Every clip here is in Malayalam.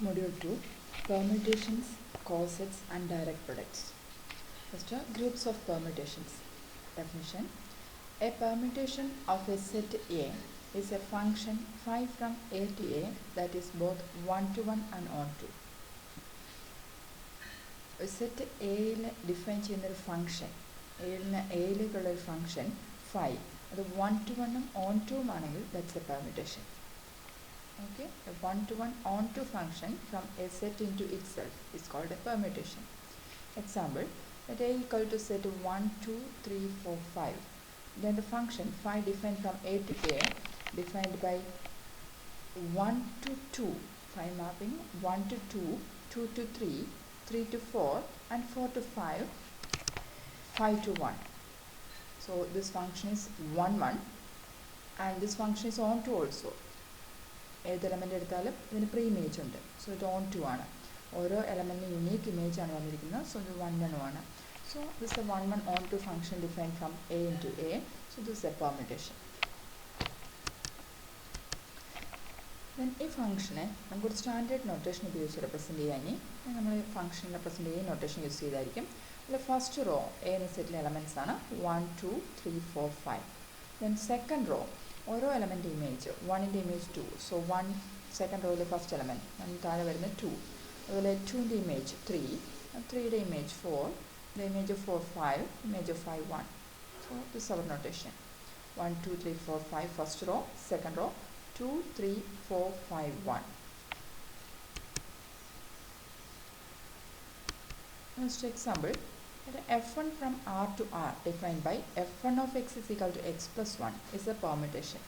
Module 2, Permutations, Cosets and Direct Products. First, groups of permutations. Definition. A permutation of a set A is a function phi from A to A that is both one-to-one and onto. Set എയിൽ ഡിഫൈൻ ചെയ്യുന്നൊരു ഫംഗ്ഷൻ എയിലേക്കുള്ളൊരു ഫംഗ്ഷൻ ഫൈ അത് വൺ ടു വണ്ണും ഓൺ ടുവും ആണെങ്കിൽ that's A permutation. Okay, a one-to-one onto function from a set into itself is called a permutation. Example, let A equal to set 1, 2, 3, 4, 5. Then the function phi defined from A to A defined by 1 to 2, phi mapping 1 to 2, 2 to 3, 3 to 4 and 4 to 5, 5 to 1. So this function is 1, 1 and this function is onto also. ഏത് എലമെൻ്റ് എടുത്താലും ഇതിന് പ്രീ ഇമേജ് ഉണ്ട്. സോ ഇത് ഓൺ ടു ആണ്. ഓരോ എലമെൻറ്റിന് യുണീക്ക് ഇമേജ് ആണ് വന്നിരിക്കുന്നത്. സോ ഇത് 1, 1 ആണ്. So this a 1, 1 on to function defined from a into a. So this a permutation. Then ഈ ഫംഗ്ഷനെ നമുക്കൊരു സ്റ്റാൻഡേർഡ് നൊട്ടേഷൻ ഉപയോഗിച്ച് റെപ്രസെൻറ്റ് ചെയ്യാൻ നമ്മൾ ഫംഗ്ഷൻ റെപ്രസെൻറ്റ് ചെയ്യുന്ന നൊട്ടേഷൻ യൂസ് ചെയ്തായിരിക്കും. അതിൽ ഫസ്റ്റ് റോ എ എന്ന സെറ്റിലെ എലമെൻറ്റ്സ് ആണ് 1, 2, 3, 4, 5. ദെൻ സെക്കൻഡ് റോ ഓരോ എലമെൻ്റ് ഇമേജ് 1ൻ്റെ ഇമേജ് 2. സോ 1 സെക്കൻഡ് റോയിലെ ഫസ്റ്റ് എലമെൻറ്റ് അതിന് താഴെ വരുന്ന 2. അതുപോലെ 2ൻ്റെ ഇമേജ് 3, 3യുടെ image 4, the image of 4 5, image of 5 1. So this our notation 1 2 3 4 5 first row, second row 2 3 4 5 1. Next example, f1 from R to R defined by f1 of x is equal to x plus 1 is a permutation.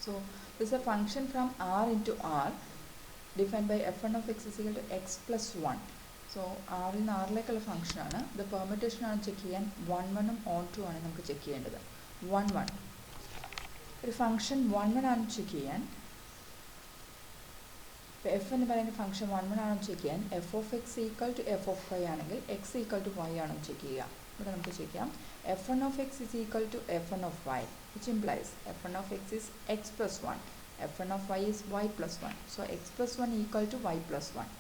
So this is a function from R into R defined by f1 of x is equal to x plus 1. So R in R ലേക്കുള്ള ഫംഗ്ഷൻ ആണ്. ഇത് പെർമ്യൂട്ടേഷൻ ആണ് ചെക്ക് ചെയ്യാൻ 1 1ഉം ഓൺ 2 ആണ് നമുക്ക് ചെക്ക് ചെയ്യേണ്ടത്. 1 1 ഒരു ഫംഗ്ഷൻ 1 1 ആണ് ചെക്ക് ചെയ്യാൻ. ഇപ്പോൾ എഫ് എന്ന് പറയുന്ന ഫംഗ്ഷൻ 1 1 ആണെന്ന് ചെക്ക് ചെയ്യാൻ f of x equal to f of y ആണെങ്കിൽ എക്സ് ഈക്വൽ ടു വൈ ആണെന്ന് ചെക്ക് ചെയ്യുക. ഇവിടെ നമുക്ക് ചെക്ക് ചെയ്യാം f1 of x is equal to f1 of y, which implies f1 of x is x plus 1, f1 of y is y plus 1. So x plus 1 equal to y plus 1.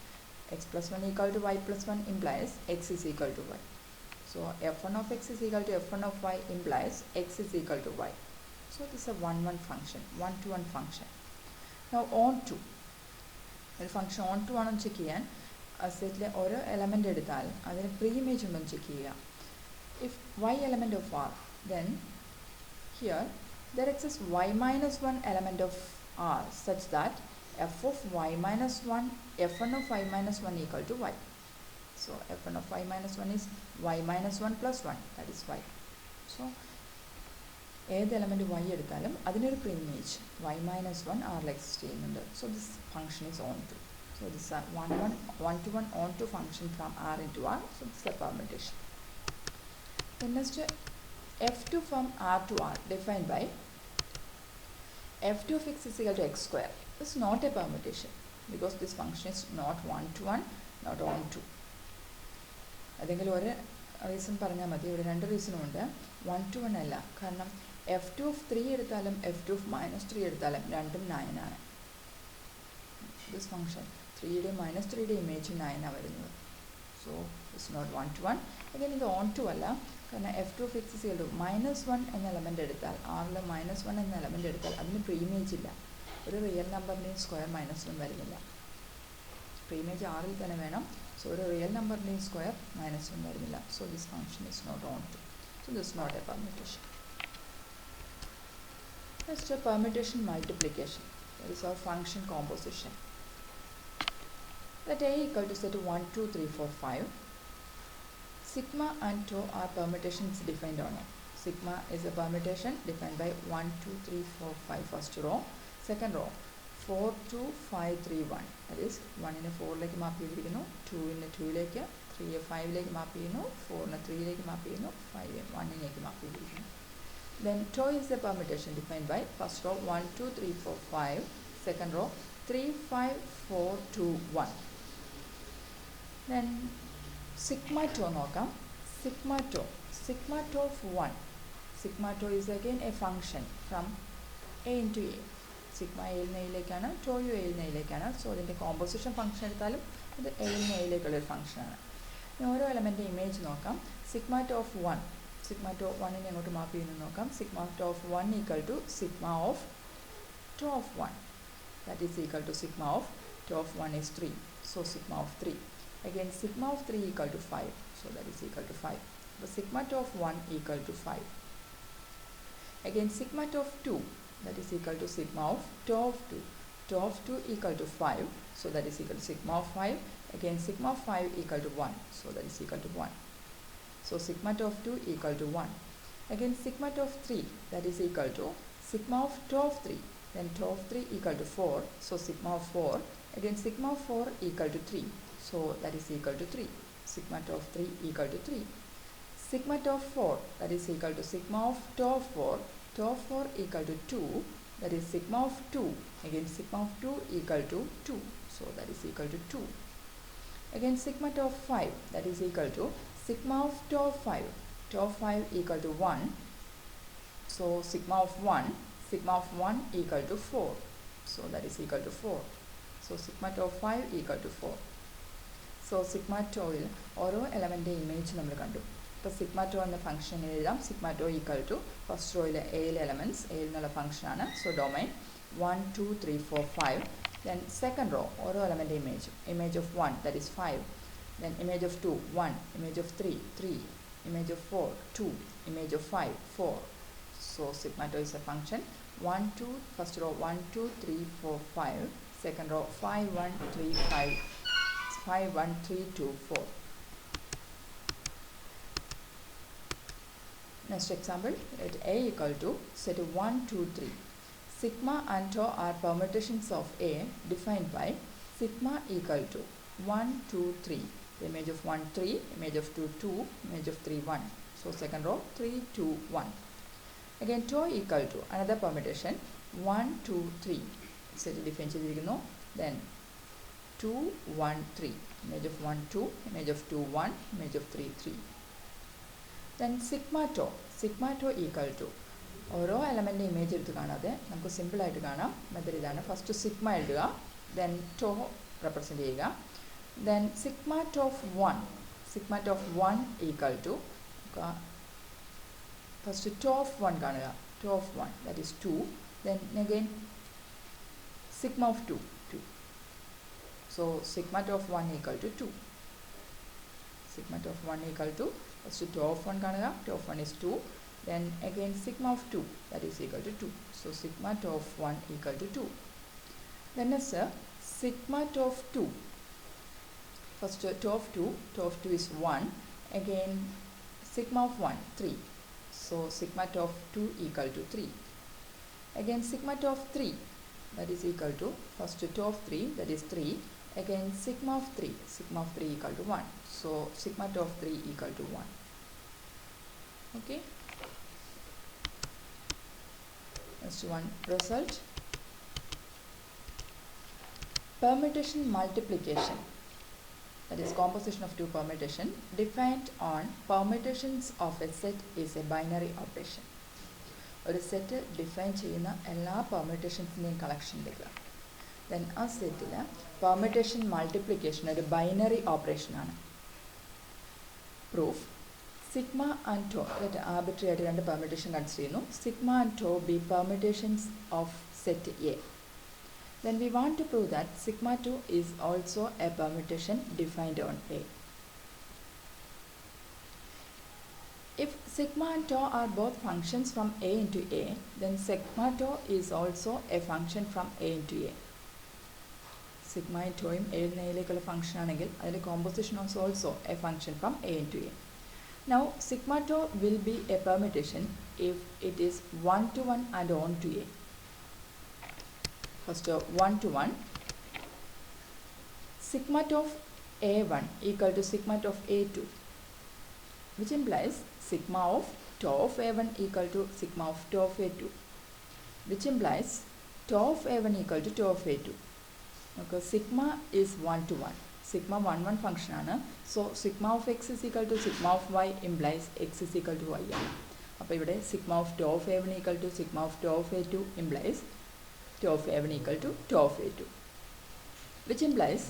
X plus 1 equal to y plus 1 implies x is equal to y. So f1 of x is equal to f1 of y implies x is equal to y. So this is a 1 1 function, 1 to 1 function. Now on to ഒരു ഫംഗ്ഷൻ ഓൺ ടു ആണെന്ന് ചെക്ക് ചെയ്യാൻ സെറ്റിലെ ഓരോ എലമെൻ്റ് എടുത്താൽ അതിന് പ്രീ ഇമേജ് ഉണ്ടോ എന്ന് ചെക്ക് ചെയ്യുക. If y element of R, then here there exists y minus 1 element of R such that f of y minus 1, f1 of y minus 1 equal to y. So f1 of y minus 1 is y minus 1 plus 1, that is y. So ഏത് എലമെൻറ്റ് y എടുത്താലും അതിനൊരു pre image y minus 1 R exist ചെയ്യുന്നുണ്ട്. So this function is on to. So this R 1 to 1 on to function from R into R. So this is a permutation. Then next, f2 from R to R defined by f2 of x is equal to x square. This is not a permutation because this function is not 1 to 1, not on to. അതെങ്കിലും ഒരു റീസൺ പറഞ്ഞാൽ മതി. ഇവിടെ രണ്ട് റീസണും ഉണ്ട്. 1 to 1 അല്ല, കാരണം f2 of 3 എടുത്താലും f2 of minus 3 എടുത്താലും രണ്ടും 9 ആണ്. ദിസ് ഫംഗ്ഷൻ 3യുടെ മൈനസ് 3യുടെ ഇമേജ് 9 ആണ് വരുന്നത്. So it's not 1 to 1. again ഇത് ഓൺ ടു അല്ല, കാരണം f2 of x is equal to -1 എന്ന എലമെൻ്റ് എടുത്താൽ ആറിൽ -1 എന്ന എലമെൻ്റ് എടുത്താൽ അതിന് പ്രീ ഇമേജ് ഇല്ല. ഒരു റിയൽ നമ്പറിൻ്റെയും സ്ക്വയർ -1 വരുന്നില്ല. പ്രീ ഇമേജ് ആറിൽ തന്നെ വേണം. സോ ഒരു റിയൽ നമ്പറിൻ്റെയും സ്ക്വയർ -1 വരുന്നില്ല. So this function is not on to. So this not a permutation. Next permutation multiplication. That is our function composition. Let A equal to set 1 2 3 4 5. Sigma and tau are permutations defined on it. Sigma is a permutation defined by 1 2 3 4 5 first row, second row 4 2 5 3 1. That is 1 4 ലേക്ക് മാപ്പ് ചെയ്തിരിക്കുന്നു, 2 2 ലേക്ക്, 3 5 ലേക്ക് മാപ്പ് ചെയ്യുന്നു, 4 3 ലേക്ക് മാപ്പ് ചെയ്യുന്നു, 5 1 ലേക്ക് മാപ്പ് ചെയ്തിരിക്കുന്നു. Then tau is a permutation defined by first row 1 2 3 4 5, second row 3 5 4 2 1. Then sigma tau നോക്കാം. sigma tau of 1. sigma tau is again a function from a into a. Sigma എയിൽ നിന്ന് എയിലേക്കാണ്, ടോയും എയിൽ നിന്ന് എയിലേക്കാണ്. സോ അതിൻ്റെ കോമ്പോസിഷൻ ഫംഗ്ഷൻ എടുത്താലും അത് എയിൽ നിന്ന് എയിലേക്കുള്ളൊരു ഫംഗ്ഷനാണ്. ഇനി ഓരോ എലമെൻ്റ് ഇമേജ് നോക്കാം. സിഗ്മ ഓഫ് 1, സിഗ്മ ഓഫ് 1നെ അങ്ങോട്ട് മാപ്പ് ചെയ്യുന്നത് നോക്കാം. Sigma of 1 equal to sigma of tau of 1, that is equal to sigma of tau of 1 is 3, so sigma of 3. Again sigma of 3 equal to 5, so that is equal to 5. The sigma of 1 equal to 5. Again sigma of 2, that is equal to sigma of tau of 2. Tau of 2 equal to 5, so that is equal to sigma of 5. Again sigma of 5 equal to 1, so that is equal to 1. So sigma of 2 equal to 1. Again sigma of 3, that is equal to sigma of tau of 3. Then tau of 3 equal to 4, so sigma of 4. Again sigma of 4 equal to 3, so that is equal to 3. Sigma of 3 equal to 3. Sigma of 4, that is equal to sigma of tau of 4. Tau of 4 equal to 2, that is sigma of 2. Again sigma of 2 equal to 2, so that is equal to 2. Again sigma of 5, that is equal to sigma of tau of 5. Tau of 5 equal to 1, so sigma of 1 equal to 4, so that is equal to 4. So sigma of 5 equal to 4. So sigma ടോയിൽ ഓരോ എലമെൻ്റ് ഇമേജ് നമ്മൾ കണ്ടു. ഇപ്പോൾ സിഗ്മ ടോ എന്ന ഫംഗ്ഷൻ എഴുതാം. Sigma tau equal to first റോയിലെ എയിലെ എലമെൻറ്റ്സ്, എയിൽ നിന്നുള്ള ഫംഗ്ഷനാണ്. So domain 1 2 3 4 5. Then second row ഓരോ element image of 1, that is 5. Then image of 2 1, image of 3 3, image of 4 2, image of 5 4. So sigma tau is a function 1 2, first row 1 2 3 4 5, second row 5 1 3 5 5 1 3 2 4. Next example, let A equal to set 1 2 3. Sigma and tau are permutations of A defined by sigma equal to 1 2 3. The image of 1 3, image of 2 2, image of 3 1. So second row 3 2 1. Again tau equal to another permutation 1 2 3. Set define ചെയ്തിരിക്കുന്നു. Then 2 1 3, image of 1 2, image of 2 1, image of 3 3. Then sigma tau equal to ഓരോ എലമെൻ്റ് ഇമേജ് എടുത്ത് കാണാതെ നമുക്ക് സിമ്പിളായിട്ട് കാണാം. മെത്തേഡ് ഇതാണ്. ഫസ്റ്റ് സിഗ്മ എഴുതുക, ദെൻ ടോ റെപ്രസെൻ്റ് ചെയ്യുക. Then sigma of 1 equal to first tau of 1 കാണുക. Tau of 1 that is 2. Then again sigma of 2 2. So sigma of 1 equal to 2. Sigma of 1 equal to first tau of 1 കാണുക. Tau of 1 is 2. Then again sigma of 2, that is equal to 2. So sigma tau of 1 equal to 2. Then next sigma tau of 2. First tau of 2 is 1. Again sigma of 1 3. So sigma tau of 2 equal to 3. Again sigma tau of 3, that is equal to first tau of 3, that is 3. Again sigma of 3 equal to 1. So sigma tau of 3 equal to 1. Okay. Next one, result. Permutation multiplication, that is composition of two permutation defined on permutations of a set is a binary operation. ഒരു സെറ്റ് ഡിഫൈൻ ചെയ്യുന്ന എല്ലാ പെർമ്യൂട്ടേഷൻസിൻ്റെയും കളക്ഷൻ എടുക്കുക. ദെൻ ആ സെറ്റിൽ പെർമ്യൂട്ടേഷൻ മൾട്ടിപ്ലിക്കേഷൻ ഒരു ബൈനറി ഓപ്പറേഷനാണ്. പ്രൂഫ് സിഗ്മ ആൻഡ് ടോ, അതായത് ആർബിട്രറി ആയിട്ട് രണ്ട് പെർമ്യൂട്ടേഷൻ കൺസിഡർ ചെയ്യുന്നു. Sigma and tau be permutations of set A. Then we want to prove that sigma tau is also a permutation defined on A. If sigma and tau are both functions from A into A, then sigma tau is also a function from A into A. Sigma and tau A in A function ആണെങ്കിൽ അതിൻ്റെ composition is also a function from A into A. Now sigma tau will be a permutation if it is 1 to 1 and on to A. First 1 to 1. Sigma tau of A1 equal to sigma tau of A2, which implies sigma of tau of A1 equal to sigma of tau of A2, which implies tau of A1 equal to tau of A2. Okay, sigma is 1 to 1. Sigma 1 1 function ആണ്. So sigma of x is equal to sigma of y implies x is equal to y ആണ്. അപ്പോൾ ഇവിടെ sigma of tau of A1 equal to sigma of tau of A2 implies tau of A1 equal to tau of A2, which implies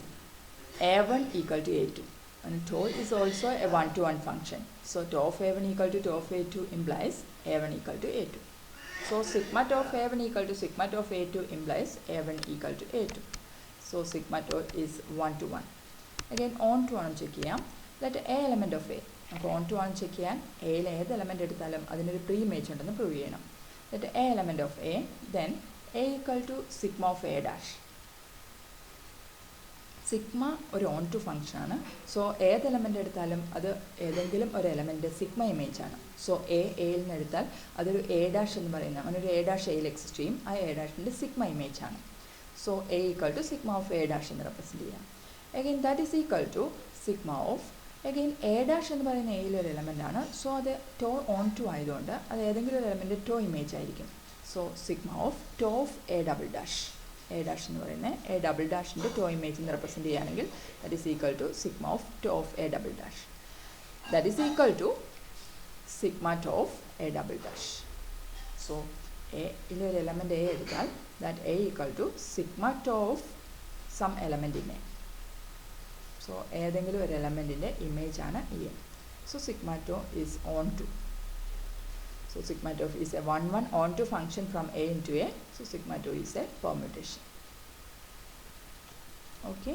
A1 equal to A2. And tau is also a one-to-one function. So tau of A1 equal to tau of A2 implies A1 equal to A2. So sigma tau of A1 equal to sigma tau of A2 implies A1 equal to A2. So sigma tau is 1-to-1. Again on to ആണ് ചെക്ക് ചെയ്യാം. Let A element of A. അപ്പോൾ on to ആണ് ചെക്ക് ചെയ്യാൻ എയിൽ ഏത് എലമെൻ്റ് എടുത്താലും അതിനൊരു പ്രീ ഇമേജ് ഉണ്ടെന്ന് പ്രൂവ് ചെയ്യണം. Let A element of A, then A equal to sigma of A dash. Sigma ഒരു ഓൺ ടു ഫംഗ്ഷനാണ്. സോ ഏത് എലമെൻ്റ് എടുത്താലും അത് ഏതെങ്കിലും ഒരു എലമെൻ്റ് സിഗ്മ ഇമേജ് ആണ്. സോ എയിൽ നിന്ന് എടുത്താൽ അതൊരു എ ഡാഷ് എന്ന് പറയുന്ന അങ്ങനെ ഒരു എ ഡാഷ് എയിൽ എക്സിസ്റ്റ് ചെയ്യും. ആ എ ഡാഷിൻ്റെ സിഗ്മ ഇമേജ് ആണ്. So A equal to sigma of A dash എന്ന് റെപ്രസെൻറ്റ് ചെയ്യാം. Again that is equal to sigma of again A dash എന്ന് പറയുന്ന എയിലൊരു എലമെൻ്റ് ആണ്. സോ അത് ടോ ഓൺ ടു ആയതുകൊണ്ട് അത് ഏതെങ്കിലും ഒരു എലമെൻ്റ് ടോ ഇമേജ് ആയിരിക്കും. So sigma of tau of A double dash. A dash എന്ന് പറയുന്നത് എ ഡബിൾ ഡാഷിൻ്റെ ടോ ഇമേജ് എന്ന് റെപ്രസെൻറ്റ് ചെയ്യുകയാണെങ്കിൽ that is equal to sigma of tau of A double dash. That is equal to sigma tau of A double dash. So എയിലൊരു എലമെൻ്റ് എ എടുത്താൽ that a equal to sigma tau of some element in A. So ഏതെങ്കിലും ഒരു എലമെൻറ്റിൻ്റെ ഇമേജ് ആണ് ഈ a. So sigma tau is onto. So sigma tau is a 1-1 onto function from A into A. So sigma tau is a permutation. Okay.